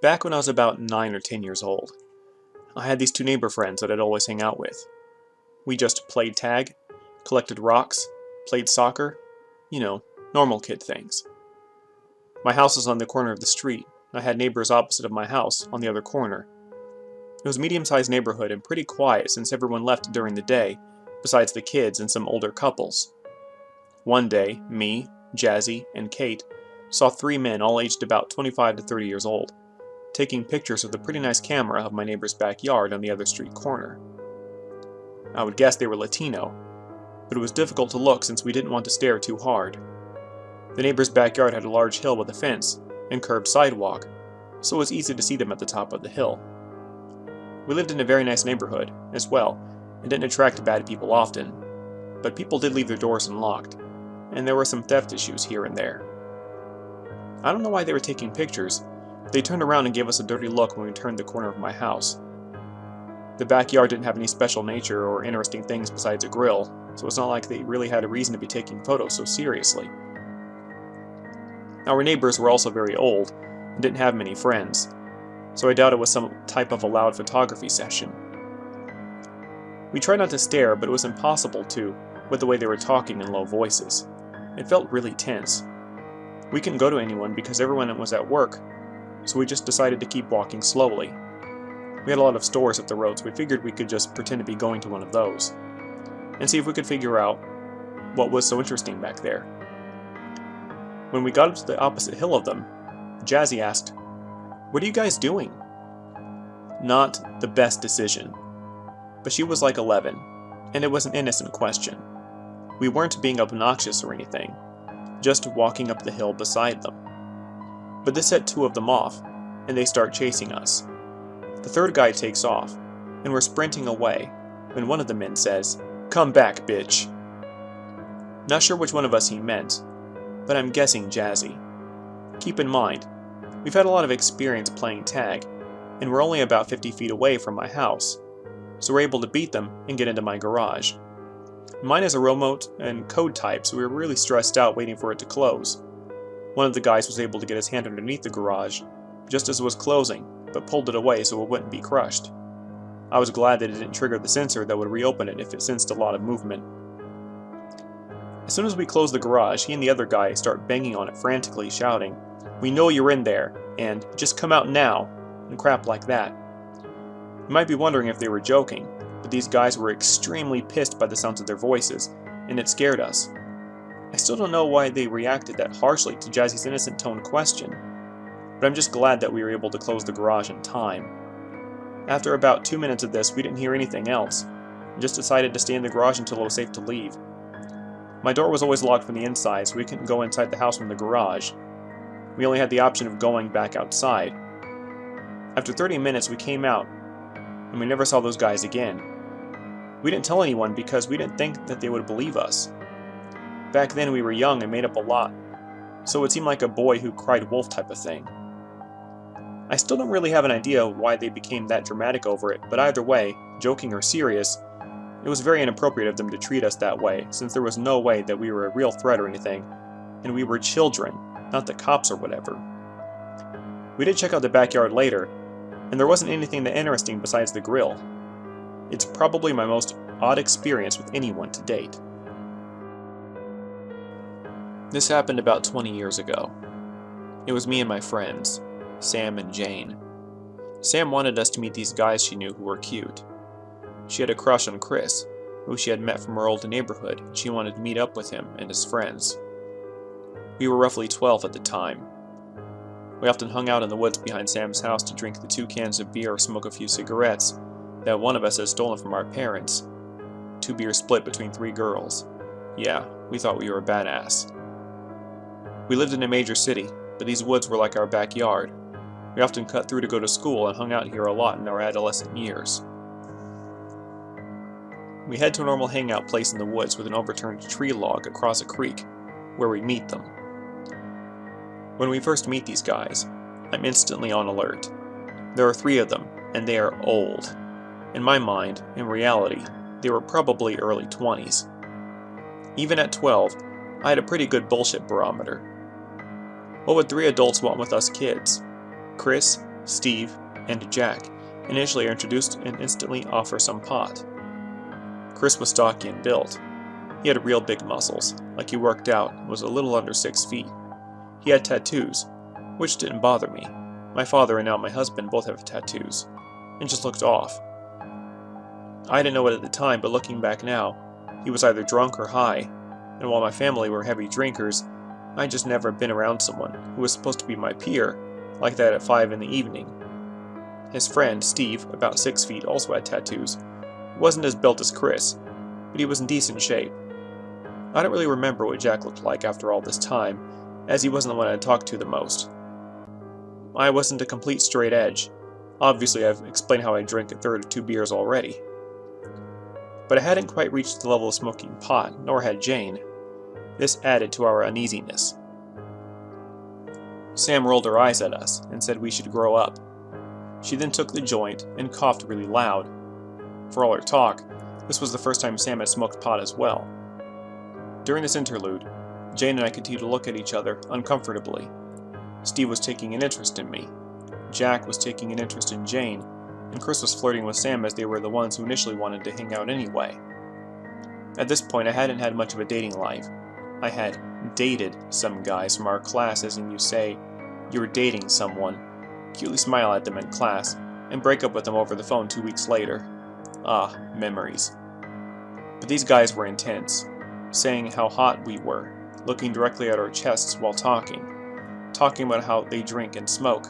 Back when I was about 9 or 10 years old, I had these two neighbor friends that I'd always hang out with. We just played tag, collected rocks, played soccer, you know, normal kid things. My house was on the corner of the street. I had neighbors opposite of my house on the other corner. It was a medium-sized neighborhood and pretty quiet since everyone left during the day, besides the kids and some older couples. One day, me, Jazzy, and Kate saw three men all aged about 25 to 30 years old, taking pictures with a pretty nice camera of my neighbor's backyard on the other street corner. I would guess they were Latino, but it was difficult to look since we didn't want to stare too hard. The neighbor's backyard had a large hill with a fence and curbed sidewalk, so it was easy to see them at the top of the hill. We lived in a very nice neighborhood, as well, and didn't attract bad people often, but people did leave their doors unlocked, and there were some theft issues here and there. I don't know why they were taking pictures. They turned around and gave us a dirty look when we turned the corner of my house. The backyard didn't have any special nature or interesting things besides a grill, so it's not like they really had a reason to be taking photos so seriously. Our neighbors were also very old and didn't have many friends, so I doubt it was some type of a loud photography session. We tried not to stare, but it was impossible to, with the way they were talking in low voices. It felt really tense. We couldn't go to anyone because everyone was at work, so we just decided to keep walking slowly. We had a lot of stores up the road, so we figured we could just pretend to be going to one of those, and see if we could figure out what was so interesting back there. When we got up to the opposite hill of them, Jazzy asked, "What are you guys doing?" Not the best decision, but she was like 11, and it was an innocent question. We weren't being obnoxious or anything, just walking up the hill beside them. But this set two of them off, and they start chasing us. The third guy takes off, and we're sprinting away, when one of the men says, "Come back, bitch." Not sure which one of us he meant, but I'm guessing Jazzy. Keep in mind, we've had a lot of experience playing tag, and we're only about 50 feet away from my house, so we're able to beat them and get into my garage. Mine is a remote and code type, so we were really stressed out waiting for it to close. One of the guys was able to get his hand underneath the garage, just as it was closing, but pulled it away so it wouldn't be crushed. I was glad that it didn't trigger the sensor that would reopen it if it sensed a lot of movement. As soon as we close the garage, he and the other guy start banging on it frantically, shouting, "We know you're in there," and "Just come out now," and crap like that. You might be wondering if they were joking, but these guys were extremely pissed by the sounds of their voices, and it scared us. I still don't know why they reacted that harshly to Jazzy's innocent tone question, but I'm just glad that we were able to close the garage in time. After about 2 minutes of this, we didn't hear anything else, and just decided to stay in the garage until it was safe to leave. My door was always locked from the inside, so we couldn't go inside the house from the garage. We only had the option of going back outside. After 30 minutes, we came out, and we never saw those guys again. We didn't tell anyone because we didn't think that they would believe us. Back then we were young and made up a lot, so it seemed like a boy who cried wolf type of thing. I still don't really have an idea why they became that dramatic over it, but either way, joking or serious, it was very inappropriate of them to treat us that way, since there was no way that we were a real threat or anything, and we were children, not the cops or whatever. We did check out the backyard later, and there wasn't anything that interesting besides the grill. It's probably my most odd experience with anyone to date. This happened about 20 years ago. It was me and my friends, Sam and Jane. Sam wanted us to meet these guys she knew who were cute. She had a crush on Chris, who she had met from her old neighborhood, and she wanted to meet up with him and his friends. We were roughly 12 at the time. We often hung out in the woods behind Sam's house to drink the 2 cans of beer or smoke a few cigarettes that one of us had stolen from our parents. 2 beers split between 3 girls. Yeah, we thought we were badass. We lived in a major city, but these woods were like our backyard. We often cut through to go to school and hung out here a lot in our adolescent years. We head to a normal hangout place in the woods with an overturned tree log across a creek, where we meet them. When we first meet these guys, I'm instantly on alert. There are 3 of them, and they are old. In my mind, in reality, they were probably early 20s. Even at 12, I had a pretty good bullshit barometer. What would 3 adults want with us kids? Chris, Steve, and Jack initially are introduced and instantly offer some pot. Chris was stocky and built. He had real big muscles, like he worked out, and was a little under 6 feet. He had tattoos, which didn't bother me. My father and now my husband both have tattoos, and just looked off. I didn't know it at the time, but looking back now, he was either drunk or high, and while my family were heavy drinkers, I'd just never been around someone who was supposed to be my peer like that at 5 in the evening. His friend, Steve, about 6 feet, also had tattoos. He wasn't as built as Chris, but he was in decent shape. I don't really remember what Jack looked like after all this time, as he wasn't the one I talked to the most. I wasn't a complete straight edge. Obviously, I've explained how I drank a third of 2 beers already. But I hadn't quite reached the level of smoking pot, nor had Jane. This added to our uneasiness. Sam rolled her eyes at us and said we should grow up. She then took the joint and coughed really loud. For all her talk, this was the first time Sam had smoked pot as well. During this interlude, Jane and I continued to look at each other uncomfortably. Steve was taking an interest in me. Jack was taking an interest in Jane, and Chris was flirting with Sam as they were the ones who initially wanted to hang out anyway. At this point, I hadn't had much of a dating life. I had dated some guys from our class, as in you say, you're dating someone, cutely smile at them in class, and break up with them over the phone 2 weeks later. Ah, memories. But these guys were intense, saying how hot we were, looking directly at our chests while talking about how they drink and smoke.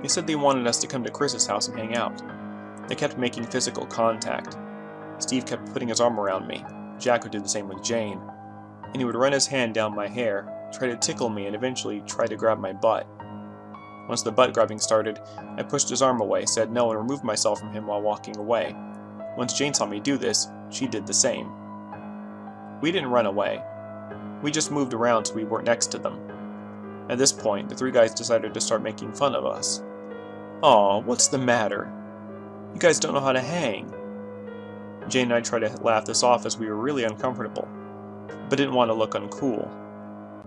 They said they wanted us to come to Chris's house and hang out. They kept making physical contact. Steve kept putting his arm around me. Jack would do the same with Jane. And he would run his hand down my hair, try to tickle me, and eventually try to grab my butt. Once the butt grabbing started, I pushed his arm away, said no, and removed myself from him while walking away. Once Jane saw me do this, she did the same. We didn't run away. We just moved around so we weren't next to them. At this point, the 3 guys decided to start making fun of us. "Aw, what's the matter? You guys don't know how to hang." Jane and I tried to laugh this off as we were really uncomfortable, but didn't want to look uncool.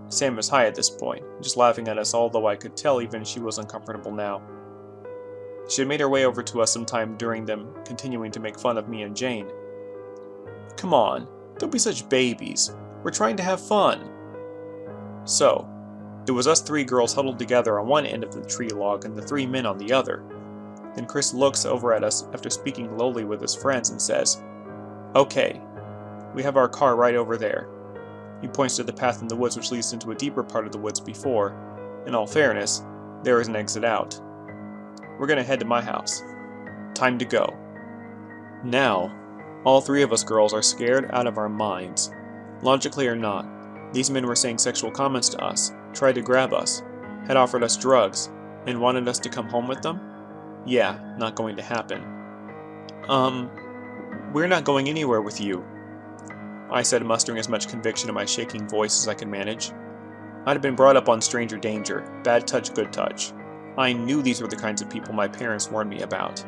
Sam was high at this point, just laughing at us, although I could tell even she was uncomfortable now. She had made her way over to us sometime during them continuing to make fun of me and Jane. "Come on, don't be such babies. We're trying to have fun." So, it was us 3 girls huddled together on one end of the tree log and the 3 men on the other. Then Chris looks over at us after speaking lowly with his friends and says, "Okay, we have our car right over there." He points to the path in the woods which leads into a deeper part of the woods before, in all fairness, there is an exit out. "We're gonna head to my house. Time to go." Now, all 3 of us girls are scared out of our minds. Logically or not, these men were saying sexual comments to us, tried to grab us, had offered us drugs, and wanted us to come home with them? Yeah, not going to happen. We're not going anywhere with you," I said, mustering as much conviction in my shaking voice as I could manage. I'd have been brought up on stranger danger, bad touch, good touch. I knew these were the kinds of people my parents warned me about.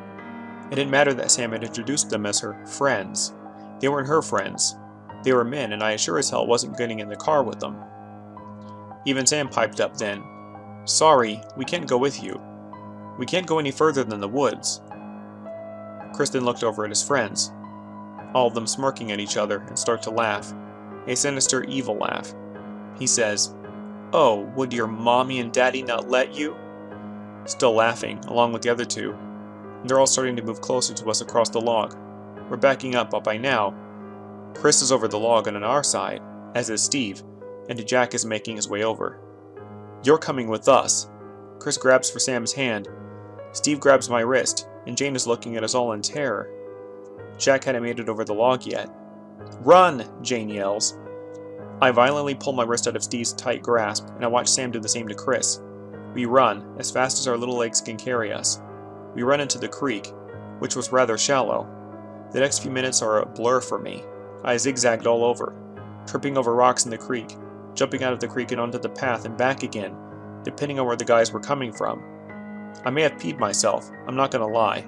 It didn't matter that Sam had introduced them as her friends. They weren't her friends. They were men, and I sure as hell wasn't getting in the car with them. Even Sam piped up then. "Sorry, we can't go with you. We can't go any further than the woods." Chris then looked over at his friends, all of them smirking at each other, and start to laugh. A sinister, evil laugh. He says, "Oh, would your mommy and daddy not let you?" Still laughing, along with the other 2. They're all starting to move closer to us across the log. We're backing up, but by now, Chris is over the log and on our side, as is Steve, and Jack is making his way over. "You're coming with us." Chris grabs for Sam's hand. Steve grabs my wrist, and Jane is looking at us all in terror. Jack hadn't made it over the log yet. "Run!" Jane yells. I violently pull my wrist out of Steve's tight grasp, and I watch Sam do the same to Chris. We run, as fast as our little legs can carry us. We run into the creek, which was rather shallow. The next few minutes are a blur for me. I zigzagged all over, tripping over rocks in the creek, jumping out of the creek and onto the path and back again, depending on where the guys were coming from. I may have peed myself, I'm not gonna lie.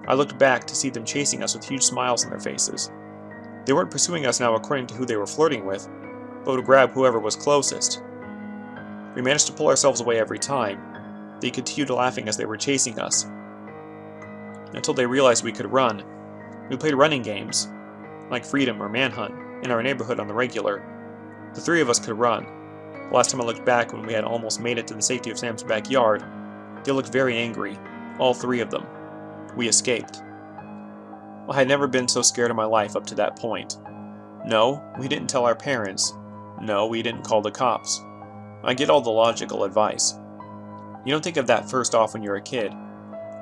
I looked back to see them chasing us with huge smiles on their faces. They weren't pursuing us now according to who they were flirting with, but would grab whoever was closest. We managed to pull ourselves away every time. They continued laughing as they were chasing us, until they realized we could run. We played running games, like Freedom or Manhunt, in our neighborhood on the regular. The three of us could run. The last time I looked back when we had almost made it to the safety of Sam's backyard, they looked very angry, all three of them. We escaped. I had never been so scared in my life up to that point. No, we didn't tell our parents. No, we didn't call the cops. I get all the logical advice. You don't think of that first off when you're a kid.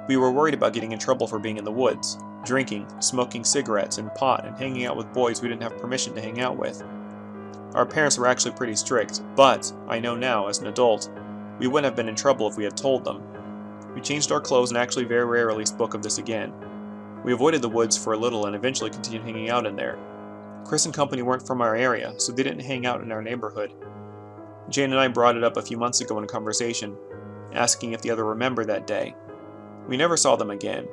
We were worried about getting in trouble for being in the woods, drinking, smoking cigarettes and pot, and hanging out with boys we didn't have permission to hang out with. Our parents were actually pretty strict, but I know now, as an adult, we wouldn't have been in trouble if we had told them. We changed our clothes and actually very rarely spoke of this again. We avoided the woods for a little and eventually continued hanging out in there. Chris and company weren't from our area, so they didn't hang out in our neighborhood. Jane and I brought it up a few months ago in a conversation, asking if the other remembered that day. We never saw them again.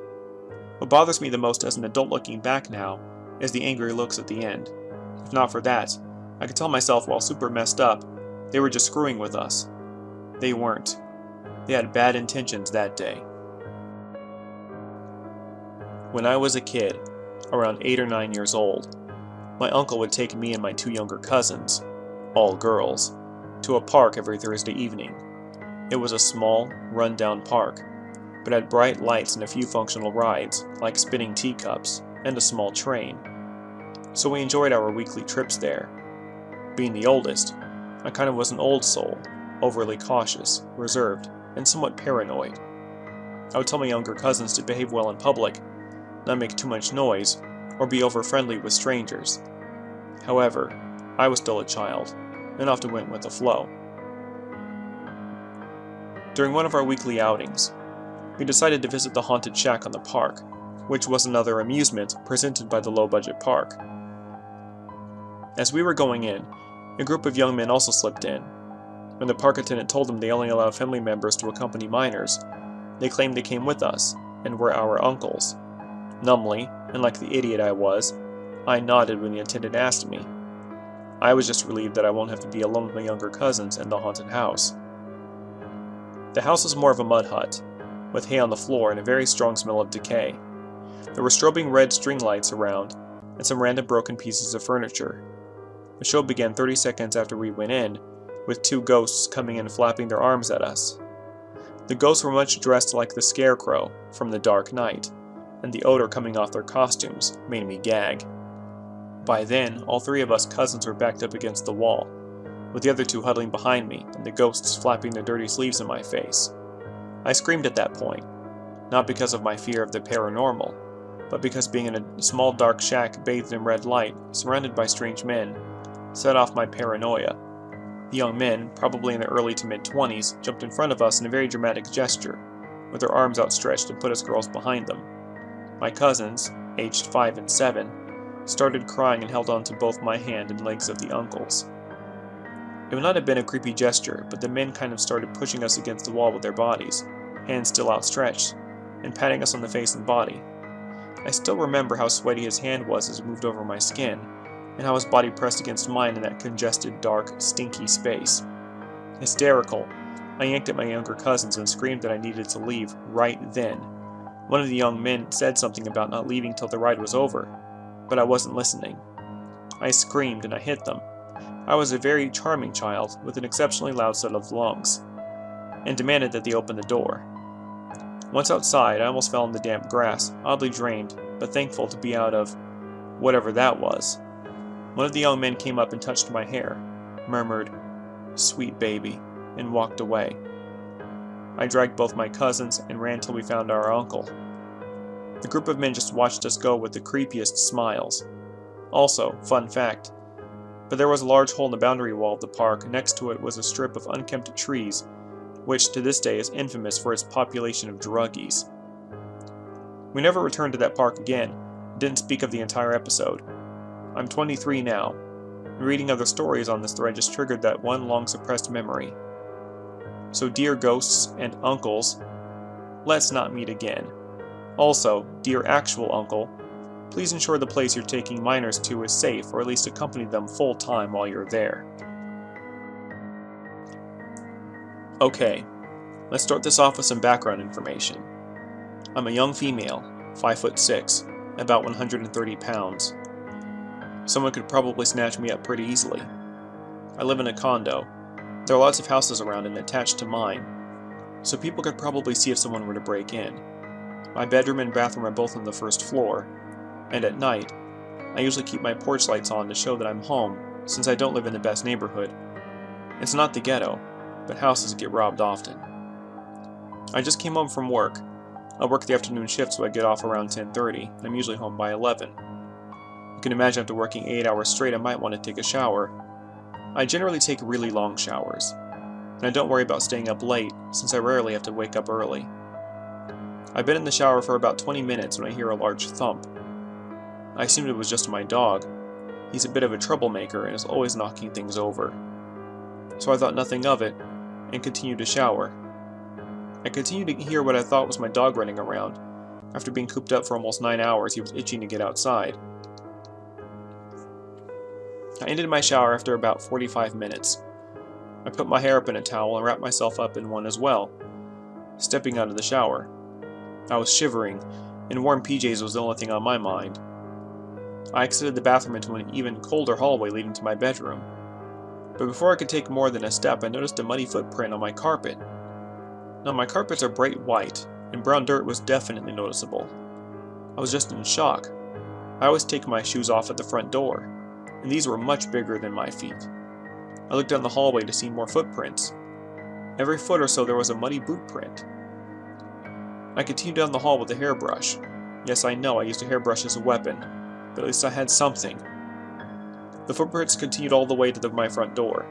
What bothers me the most as an adult looking back now is the angry looks at the end. If not for that, I could tell myself while super messed up, they were just screwing with us. They weren't. They had bad intentions that day. When I was a kid, around 8 or 9 years old, my uncle would take me and my two younger cousins, all girls, to a park every Thursday evening. It was a small, run-down park, but had bright lights and a few functional rides, like spinning teacups and a small train. So we enjoyed our weekly trips there. Being the oldest, I kind of was an old soul, overly cautious, reserved, and somewhat paranoid. I would tell my younger cousins to behave well in public, not make too much noise, or be over-friendly with strangers. However, I was still a child, and often went with the flow. During one of our weekly outings, we decided to visit the haunted shack on the park, which was another amusement presented by the low-budget park. As we were going in, a group of young men also slipped in. When the park attendant told them they only allow family members to accompany minors, they claimed they came with us, and were our uncles. Numbly, and like the idiot I was, I nodded when the attendant asked me. I was just relieved that I won't have to be alone with my younger cousins in the haunted house. The house was more of a mud hut, with hay on the floor and a very strong smell of decay. There were strobing red string lights around, and some random broken pieces of furniture. The show began 30 seconds after we went in, with two ghosts coming in flapping their arms at us. The ghosts were much dressed like the Scarecrow from The Dark Knight, and the odor coming off their costumes made me gag. By then, all three of us cousins were backed up against the wall, with the other two huddling behind me and the ghosts flapping their dirty sleeves in my face. I screamed at that point, not because of my fear of the paranormal, but because being in a small dark shack bathed in red light, surrounded by strange men, set off my paranoia. The young men, probably in their early to mid-20s, jumped in front of us in a very dramatic gesture, with their arms outstretched and put us girls behind them. My cousins, aged 5 and 7, started crying and held on to both my hand and legs of the uncles. It would not have been a creepy gesture, but the men kind of started pushing us against the wall with their bodies, hands still outstretched, and patting us on the face and body. I still remember how sweaty his hand was as it moved over my skin, and how his body pressed against mine in that congested, dark, stinky space. Hysterical, I yanked at my younger cousins and screamed that I needed to leave right then. One of the young men said something about not leaving till the ride was over, but I wasn't listening. I screamed and I hit them. I was a very charming child with an exceptionally loud set of lungs, and demanded that they open the door. Once outside, I almost fell in the damp grass, oddly drained, but thankful to be out of whatever that was. One of the young men came up and touched my hair, murmured, "Sweet baby," and walked away. I dragged both my cousins and ran till we found our uncle. The group of men just watched us go with the creepiest smiles. Also, fun fact, but there was a large hole in the boundary wall of the park. Next to it was a strip of unkempt trees, which to this day is infamous for its population of druggies. We never returned to that park again, and didn't speak of the entire episode. I'm 23 now, and reading other stories on this thread just triggered that one long-suppressed memory. So dear ghosts and uncles, let's not meet again. Also, dear actual uncle, please ensure the place you're taking minors to is safe, or at least accompany them full-time while you're there. Okay, Let's start this off with some background information. I'm a young female, 5'6", about 130 pounds. Someone could probably snatch me up pretty easily. I live in a condo. There are lots of houses around and attached to mine, so people could probably see if someone were to break in. My bedroom and bathroom are both on the first floor, and at night, I usually keep my porch lights on to show that I'm home, since I don't live in the best neighborhood. It's not the ghetto, but houses get robbed often. I just came home from work. I work the afternoon shift, so I get off around 10:30, and I'm usually home by 11. You can imagine after working 8 hours straight I might want to take a shower. I generally take really long showers, and I don't worry about staying up late, since I rarely have to wake up early. I've been in the shower for about 20 minutes when I hear a large thump. I assumed it was just my dog. He's a bit of a troublemaker and is always knocking things over. So I thought nothing of it, and continued to shower. I continued to hear what I thought was my dog running around. After being cooped up for almost 9 hours, he was itching to get outside. I ended my shower after about 45 minutes. I put my hair up in a towel and wrapped myself up in one as well, stepping out of the shower. I was shivering, and warm PJs was the only thing on my mind. I exited the bathroom into an even colder hallway leading to my bedroom. But before I could take more than a step, I noticed a muddy footprint on my carpet. Now my carpets are bright white, and brown dirt was definitely noticeable. I was just in shock. I always take my shoes off at the front door, and these were much bigger than my feet. I looked down the hallway to see more footprints. Every foot or so there was a muddy boot print. I continued down the hall with a hairbrush. Yes, I know I used a hairbrush as a weapon, but at least I had something. The footprints continued all the way to my front door,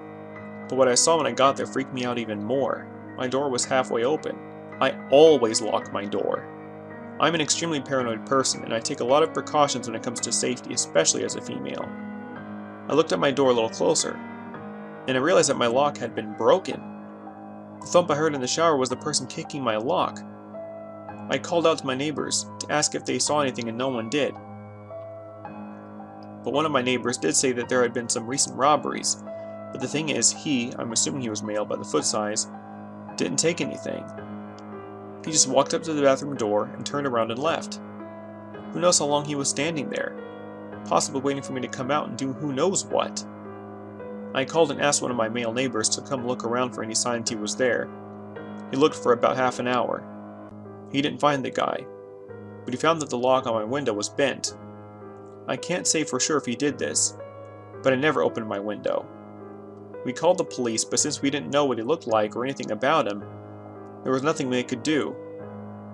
but what I saw when I got there freaked me out even more. My door was halfway open. I always lock my door. I'm an extremely paranoid person, and I take a lot of precautions when it comes to safety, especially as a female. I looked at my door a little closer, and I realized that my lock had been broken. The thump I heard in the shower was the person kicking my lock. I called out to my neighbors to ask if they saw anything, and no one did. But one of my neighbors did say that there had been some recent robberies, but the thing is, I'm assuming he was male by the foot size, didn't take anything. He just walked up to the bathroom door and turned around and left. Who knows how long he was standing there, possibly waiting for me to come out and do who knows what. I called and asked one of my male neighbors to come look around for any signs he was there. He looked for about half an hour. He didn't find the guy, but he found that the lock on my window was bent. I can't say for sure if he did this, but I never opened my window. We called the police, but since we didn't know what he looked like or anything about him, there was nothing they could do.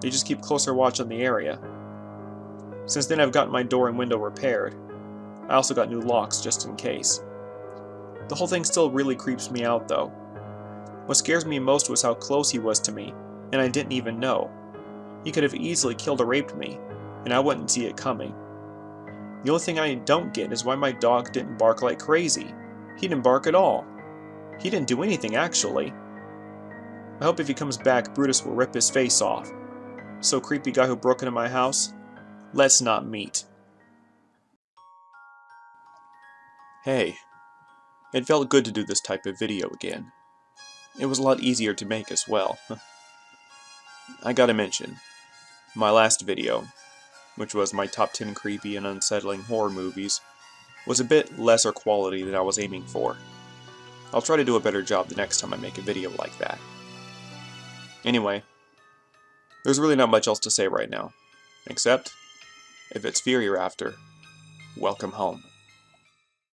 They just keep closer watch on the area. Since then I've gotten my door and window repaired. I also got new locks just in case. The whole thing still really creeps me out though. What scares me most was how close he was to me, and I didn't even know. He could have easily killed or raped me, and I wouldn't see it coming. The only thing I don't get is why my dog didn't bark like crazy. He didn't bark at all. He didn't do anything, actually. I hope if he comes back, Brutus will rip his face off. So creepy guy who broke into my house, let's not meet. Hey, it felt good to do this type of video again. It was a lot easier to make as well. I gotta mention, my last video, which was my top 10 creepy and unsettling horror movies, was a bit lesser quality than I was aiming for. I'll try to do a better job the next time I make a video like that. Anyway, there's really not much else to say right now, except, if it's fear you're after, welcome home.